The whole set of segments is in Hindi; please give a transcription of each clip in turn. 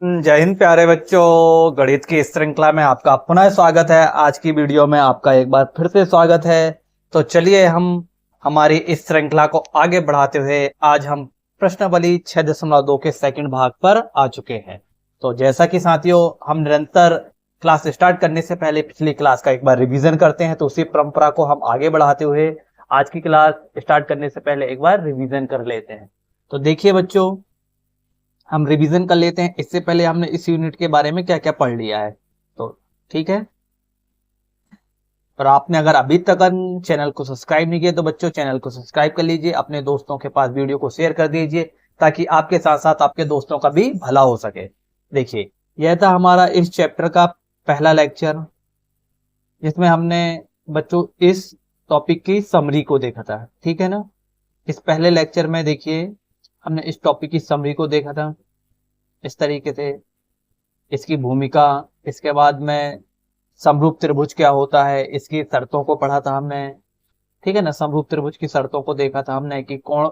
जय हिंद प्यारे बच्चों। गणित की इस श्रृंखला में आपका पुनः स्वागत है। आज की वीडियो में आपका एक बार फिर से स्वागत है। तो चलिए हम हमारी इस श्रृंखला को आगे बढ़ाते हुए आज हम प्रश्नावली 6.2 के सेकंड भाग पर आ चुके हैं। तो जैसा कि साथियों हम निरंतर क्लास स्टार्ट करने से पहले पिछली क्लास का एक बार रिवीजन करते हैं, तो उसी परंपरा को हम आगे बढ़ाते हुए आज की क्लास स्टार्ट करने से पहले एक बार रिवीजन कर लेते हैं। तो देखिए बच्चों, हम रिवीजन कर लेते हैं। इससे पहले हमने इस यूनिट के बारे में क्या क्या पढ़ लिया है, तो ठीक है। और आपने अगर अभी तक चैनल को सब्सक्राइब नहीं किया तो बच्चों चैनल को सब्सक्राइब कर लीजिए, अपने दोस्तों के पास वीडियो को शेयर कर दीजिए ताकि आपके साथ साथ आपके दोस्तों का भी भला हो सके। देखिए, यह था हमारा इस चैप्टर का पहला लेक्चर, जिसमें हमने बच्चों इस टॉपिक की समरी को देखा था, ठीक है ना। इस पहले लेक्चर में देखिए हमने इस टॉपिक की समरी को देखा था इस तरीके से, इसकी भूमिका, इसके बाद में समरूप त्रिभुज क्या होता है, इसकी शर्तों को पढ़ा था हमने, ठीक है ना। समरूप त्रिभुज की शर्तों को देखा था हमने कि कोण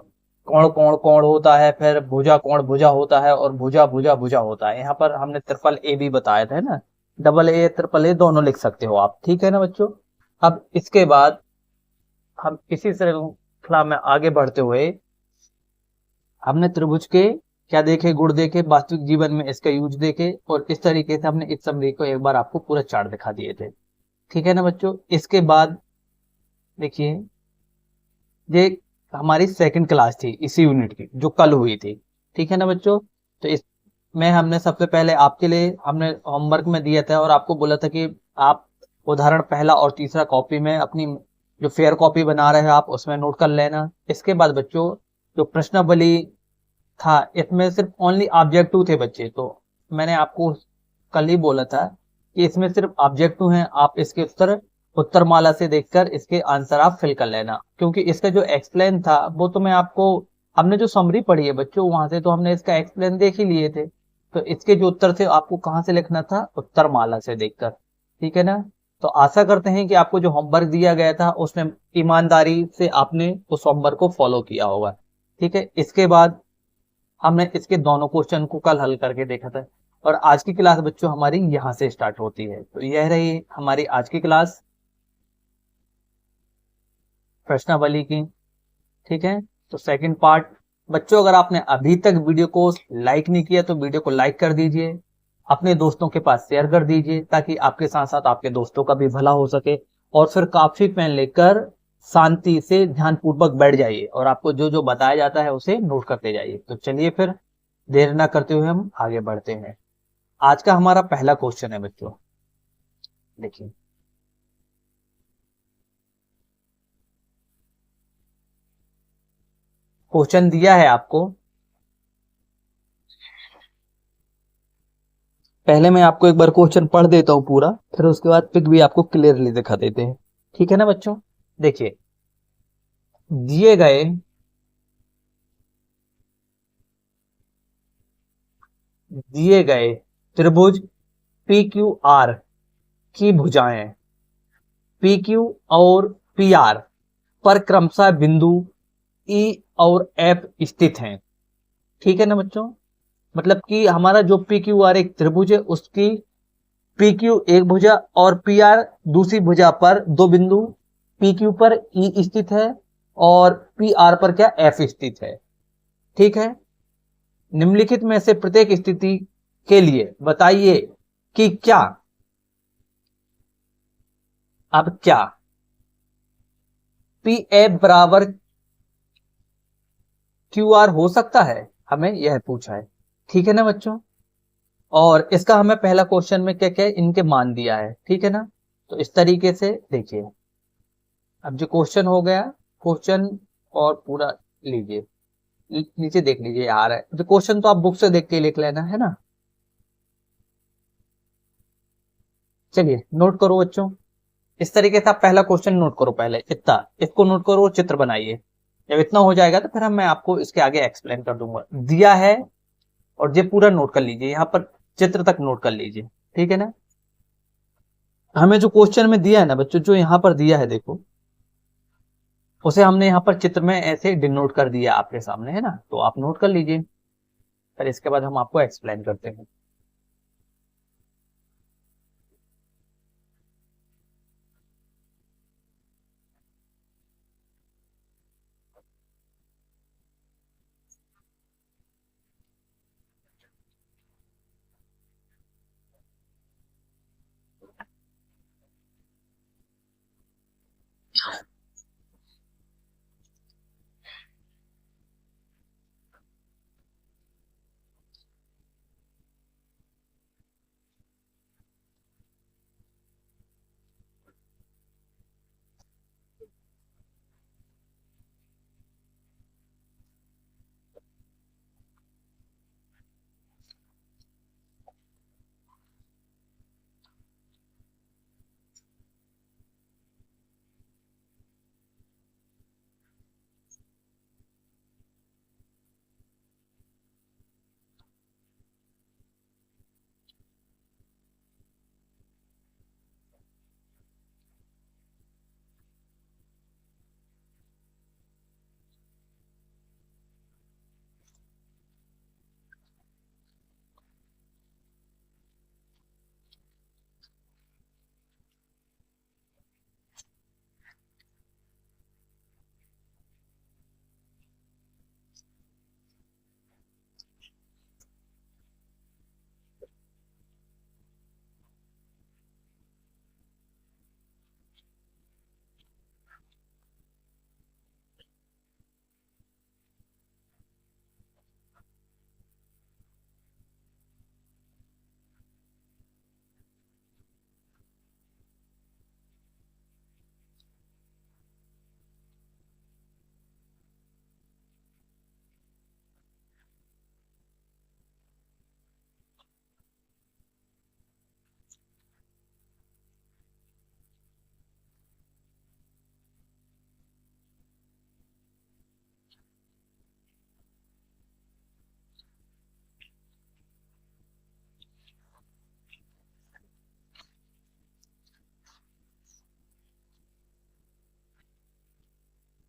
कोण कोण कोण होता है, फिर भुजा कोण भुजा होता है, और भुजा भुजा भुजा होता है। यहाँ पर हमने ट्रिपल ए भी बताया था ना, डबल ए ट्रिपल ए दोनों लिख सकते हो आप, ठीक है ना बच्चों। अब इसके बाद हम इसी श्रृंखला में आगे बढ़ते हुए हमने त्रिभुज के क्या देखे, गुण देखे, वास्तविक जीवन में इसका यूज देखे, और इस तरीके से हमने इस समरी को एक बार आपको पूरा चार्ट दिखा दिए थे, ठीक है ना बच्चों। इसके बाद देखिए, ये हमारी सेकंड क्लास थी इसी यूनिट की जो कल हुई थी, ठीक है ना बच्चों। तो इसमें हमने सबसे पहले आपके लिए हमने होमवर्क में दिया था और आपको बोला था कि आप उदाहरण पहला और तीसरा कॉपी में अपनी जो फेयर कॉपी बना रहे हैं आप उसमें नोट कर लेना। इसके बाद बच्चों जो प्रश्नावली था इसमें सिर्फ ओनली ऑब्जेक्टिव थे बच्चे, तो मैंने आपको कल ही बोला था कि इसमें सिर्फ ऑब्जेक्टिव हैं, आप इसके उत्तर माला से देखकर इसके आंसर आप फिल कर लेना, क्योंकि इसका जो एक्सप्लेन था वो तो मैं आपको, हमने जो समरी पढ़ी है बच्चों वहां से तो हमने इसका एक्सप्लेन देख ही लिए थे, तो इसके जो उत्तर थे आपको कहाँ से लिखना था, उत्तर माला से देखकर, ठीक है ना। तो आशा करते हैं कि आपको जो होमवर्क दिया गया था उसमें ईमानदारी से आपने उस होमवर्क को फॉलो किया होगा, ठीक है। इसके बाद हमने इसके दोनों क्वेश्चन को कल हल करके देखा था, और आज की क्लास बच्चों हमारी यहाँ से स्टार्ट होती है। तो यह रही हमारी आज की क्लास प्रश्नावली की, ठीक है। तो सेकंड पार्ट बच्चों, अगर आपने अभी तक वीडियो को लाइक नहीं किया तो वीडियो को लाइक कर दीजिए, अपने दोस्तों के पास शेयर कर दीजिए ताकि आपके साथ साथ आपके दोस्तों का भी भला हो सके। और फिर कॉपी पेन लेकर शांति से ध्यान पूर्वक बैठ जाइए और आपको जो जो बताया जाता है उसे नोट करते जाइए। तो चलिए फिर देर ना करते हुए हम आगे बढ़ते हैं। आज का हमारा पहला क्वेश्चन है बच्चों, देखिए क्वेश्चन दिया है आपको, पहले मैं आपको एक बार क्वेश्चन पढ़ देता हूं पूरा, फिर उसके बाद पिक भी आपको क्लियरली दिखा देते हैं, ठीक है ना बच्चों। देखिए, दिए गए त्रिभुज पी क्यू आर की भुजाएं पी क्यू और पी आर पर क्रमशः बिंदु ई और एफ स्थित हैं, ठीक है ना बच्चों। मतलब कि हमारा जो पी क्यू आर एक त्रिभुज है उसकी पी क्यू एक भुजा और पी आर दूसरी भुजा पर दो बिंदु पी क्यू पर ई स्थित है और पी आर पर क्या एफ स्थित है, ठीक है। निम्नलिखित में से प्रत्येक स्थिति के लिए बताइए कि क्या, अब क्या पी एफ बराबर क्यू आर हो सकता है, हमें यह पूछा है, ठीक है ना बच्चों। और इसका हमें पहला क्वेश्चन में क्या क्या इनके मान दिया है, ठीक है ना। तो इस तरीके से देखिए, अब जो क्वेश्चन हो गया क्वेश्चन और पूरा लीजिए, नीचे देख लीजिए आ रहा है जो क्वेश्चन, तो आप बुक से देख के लिख लेना है ना। चलिए नोट करो बच्चों, इस तरीके से आप पहला क्वेश्चन नोट करो, पहले इतना इसको नोट करो, चित्र बनाइए। जब इतना हो जाएगा तो फिर मैं आपको इसके आगे एक्सप्लेन कर दूंगा। दिया है और ये पूरा नोट कर लीजिए, यहाँ पर चित्र तक नोट कर लीजिए, ठीक है ना। हमें जो क्वेश्चन में दिया है ना बच्चों, जो यहाँ पर दिया है देखो, उसे हमने यहाँ पर चित्र में ऐसे डिनोट कर दिया आपके सामने, है ना। तो आप नोट कर लीजिए, फिर इसके बाद हम आपको एक्सप्लेन करते हैं।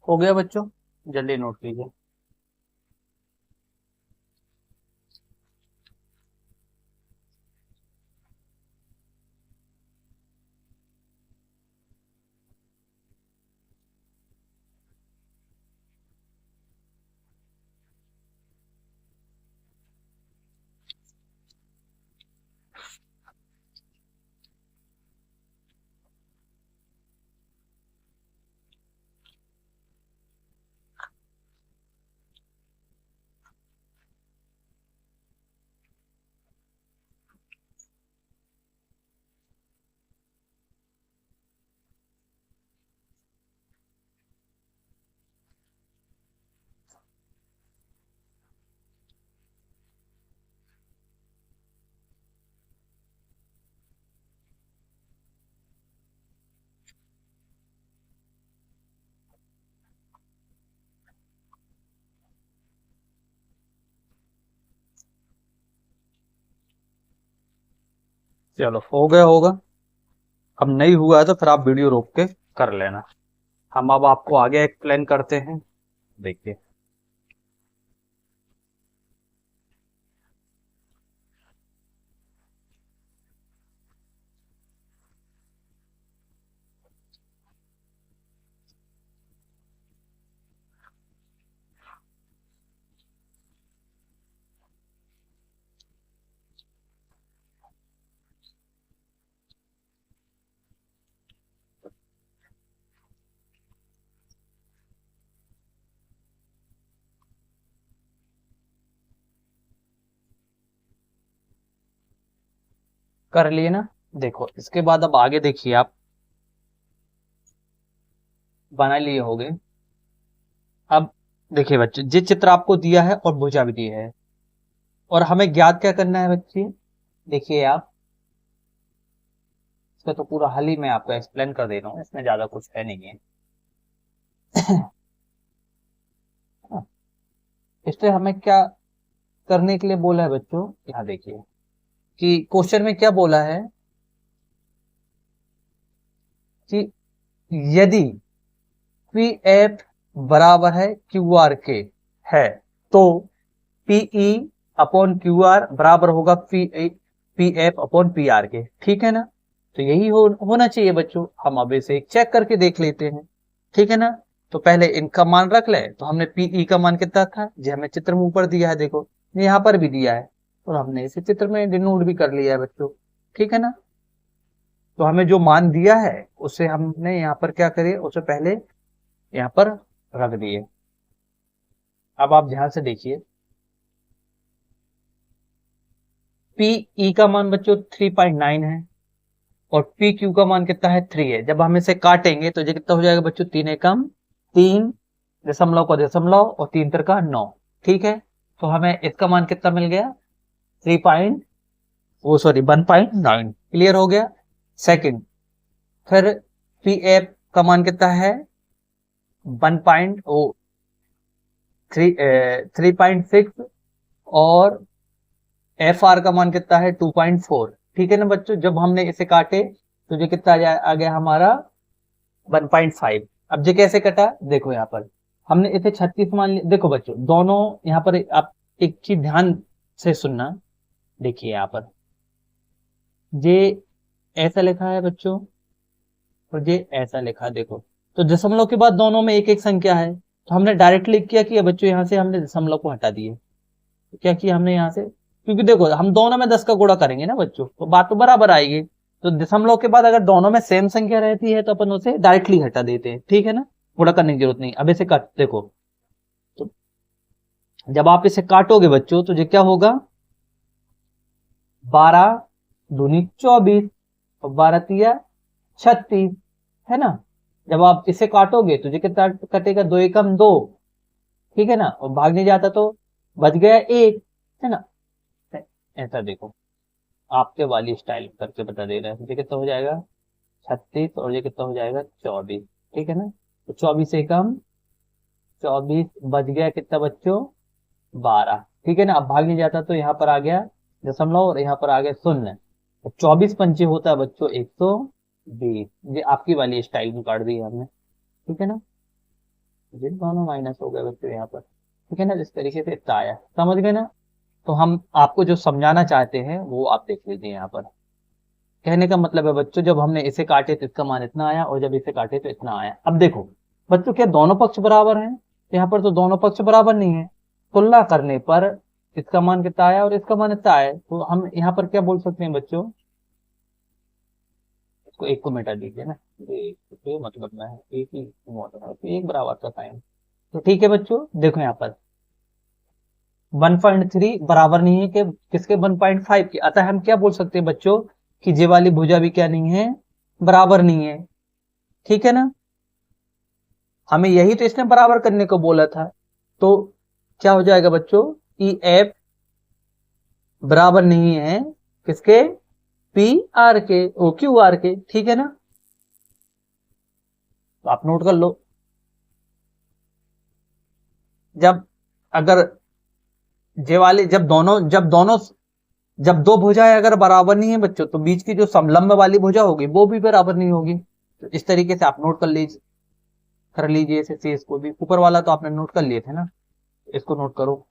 हो गया बच्चों, जल्दी नोट कीजिए। चलो हो गया होगा। अब नहीं हुआ है तो फिर आप वीडियो रोक के कर लेना। हम अब आपको आगे एक्सप्लेन करते हैं, देखिए। कर लिए ना। देखो इसके बाद अब आगे देखिए, आप बना लिए होगे। अब देखिए बच्चे, जिस चित्र आपको दिया है और भुजा भी दी है, और हमें ज्ञात क्या करना है बच्चे। देखिए आप, इसका तो पूरा हल ही मैं आपको एक्सप्लेन कर दे रहा हूँ, इसमें ज्यादा कुछ है नहीं है। इसलिए हमें क्या करने के लिए बोला है बच्चों, यहाँ देखिए कि क्वेश्चन में क्या बोला है कि यदि पी एफ बराबर है क्यू आर के है, तो पीई अपॉन क्यू आर बराबर होगा P F upon P R के। ठीक है ना। तो यही होना चाहिए बच्चों। हम अब इसे चेक करके देख लेते हैं। ठीक है ना। तो पहले इनका मान रख ले। तो हमने पीई का मान कितना था, जो हमें चित्र में ऊपर दिया है, देखो यहाँ पर भी दिया है, और हमने इसे चित्र में डिनोट भी कर लिया है बच्चों। ठीक है ना। तो हमें जो मान दिया है उसे हमने यहाँ पर क्या करिए, उसे पहले यहाँ पर रख दिए। अब आप ध्यान से देखिए, पी का मान बच्चों 3.9 है, और पी क्यू का मान कितना है 3 है। जब हम इसे काटेंगे तो ये कितना हो जाएगा बच्चों, 3 एकम 3, दशमलव का दशमलव और 3 तिरका 9। ठीक है। तो हमें इसका मान कितना मिल गया, 3 पॉइंट, वो सॉरी 1.9। क्लियर हो गया। सेकंड, फिर पी एफ का मान कितना है 3.6, और एफ आर का मान कितना है 2.4। ठीक है ना बच्चों। जब हमने इसे काटे तो ये कितना आ गया हमारा 1.5। अब ये कैसे कटा, देखो यहाँ पर हमने इसे 36 मान लिया। देखो बच्चों, दोनों यहाँ पर आप एक चीज ध्यान से सुनना। देखिए यहाँ पर ये ऐसा लिखा है बच्चों, और ये ऐसा लिखा है। देखो, तो दशमलव के बाद दोनों में एक एक संख्या है, तो हमने डायरेक्टली क्या किया बच्चों, यहाँ से हमने दशमलव को हटा दिए। तो क्या किया हमने यहाँ से, क्योंकि देखो हम दोनों में 10 का गुणा करेंगे ना बच्चों, तो बात तो बराबर आएगी। तो दशमलव के बाद अगर दोनों में सेम संख्या रहती है तो अपन उसे डायरेक्टली हटा देते हैं। ठीक है ना, गुणा करने की जरूरत नहीं। अब इसे काट देखो, तो जब आप इसे काटोगे बच्चों तो ये क्या होगा, 12 दूनी 24, और 12 तिया 36, है ना। जब आप इसे काटोगे तो ये कितना कटेगा, 2 एकम 2। ठीक है ना, और भागने जाता तो बच गया 1, है ना। ऐसा देखो, आपके वाली स्टाइल करके बता दे रहा है। ये कितना हो जाएगा 36, और ये कितना हो जाएगा 24। ठीक है ना। तो 24 से कम 24 बच गया कितना बच्चों, 12। ठीक है ना। अब भाग नहीं जाता तो यहाँ पर आ गया दशमलव, और यहाँ पर आ गया शून्य। तो 24 पंचे होता है बच्चों 120। ये आपकी वाली स्टाइल में काट दी हमने। ठीक है ना। जिन दोनों माइनस हो गए बच्चों यहाँ पर, ठीक है ना। जिस तरीके से इतना आया, समझ गए ना। तो हम आपको जो समझाना चाहते हैं वो आप देख लीजिए यहाँ पर। कहने का मतलब है बच्चों, जब हमने इसे काटे तो इसका मान इतना आया, और जब इसे काटे तो इतना आया। अब देखो बच्चों, क्या दोनों पक्ष बराबर हैं? यहाँ पर तो दोनों पक्ष बराबर नहीं है। तुलना करने पर इसका मान कितना आया और इसका मान इतना आया, तो हम यहाँ पर क्या बोल सकते हैं बच्चों? इसको एक को मिटा दीजिए ना, ये मतलब में है एक ही मोड़, एक बराबर का साइन। तो ठीक है बच्चों, देखो यहाँ पर 1.3 बराबर नहीं है कि किसके, 1.5 के। अतः हम क्या बोल सकते हैं बच्चों कि ये वाली भुजा भी क्या नहीं है, बराबर नहीं है, ठीक है ना। हमें यही तो इसने बराबर करने को बोला था। तो क्या हो जाएगा बच्चों कि एफ बराबर नहीं है किसके, पी आर के, ओ क्यू आर के, ठीक है ना। तो आप नोट कर लो। जब अगर जे वाली, जब दो भुजाएं अगर बराबर नहीं है बच्चों, तो बीच की जो समलंब वाली भुजा होगी वो भी बराबर नहीं होगी। तो इस तरीके से आप नोट कर लीजिए इसे, शेष को भी। ऊपर वाला तो आपने नोट कर लिए थे ना, इसको नोट करो।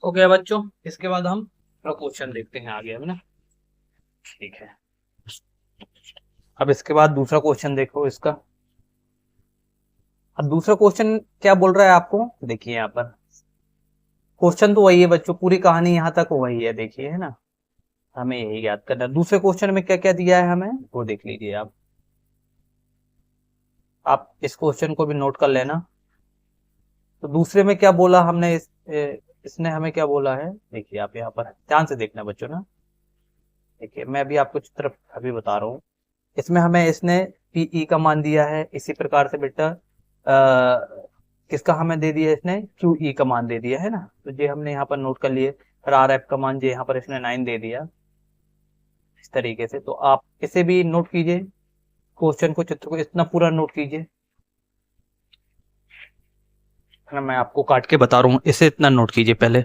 ओके बच्चों, इसके बाद हम क्वेश्चन देखते हैं आगे, है ना। ठीक है, अब इसके बाद दूसरा क्वेश्चन देखो इसका। अब दूसरा क्वेश्चन क्या बोल रहा है आपको, देखिए यहाँ पर क्वेश्चन तो वही है बच्चों, पूरी कहानी यहाँ तक वही है, देखिए, है ना। हमें यही याद करना है। दूसरे क्वेश्चन में क्या क्या दिया है हमें, वो देख लीजिए आप इस क्वेश्चन को भी नोट कर लेना। तो दूसरे में क्या बोला हमने, इसने हमें क्या बोला है, देखिए आप यहाँ पर ध्यान से देखना बच्चों ना। देखिए मैं भी आपको चित्र अभी बता रहा हूँ। इसमें हमें इसने पीई का मान दिया है, इसी प्रकार से बेटा किसका हमें दे दिया, इसने क्यूई का मान दे दिया है ना। तो ये हमने यहाँ पर नोट कर लिए। फिर आर एफ का मान ये यहाँ पर इसने 9 दे दिया, इस तरीके से। तो आप इसे भी नोट कीजिए, क्वेश्चन को, चित्र को इतना पूरा नोट कीजिए। मैं आपको काट के बता रहा हूँ, इसे इतना नोट कीजिए पहले।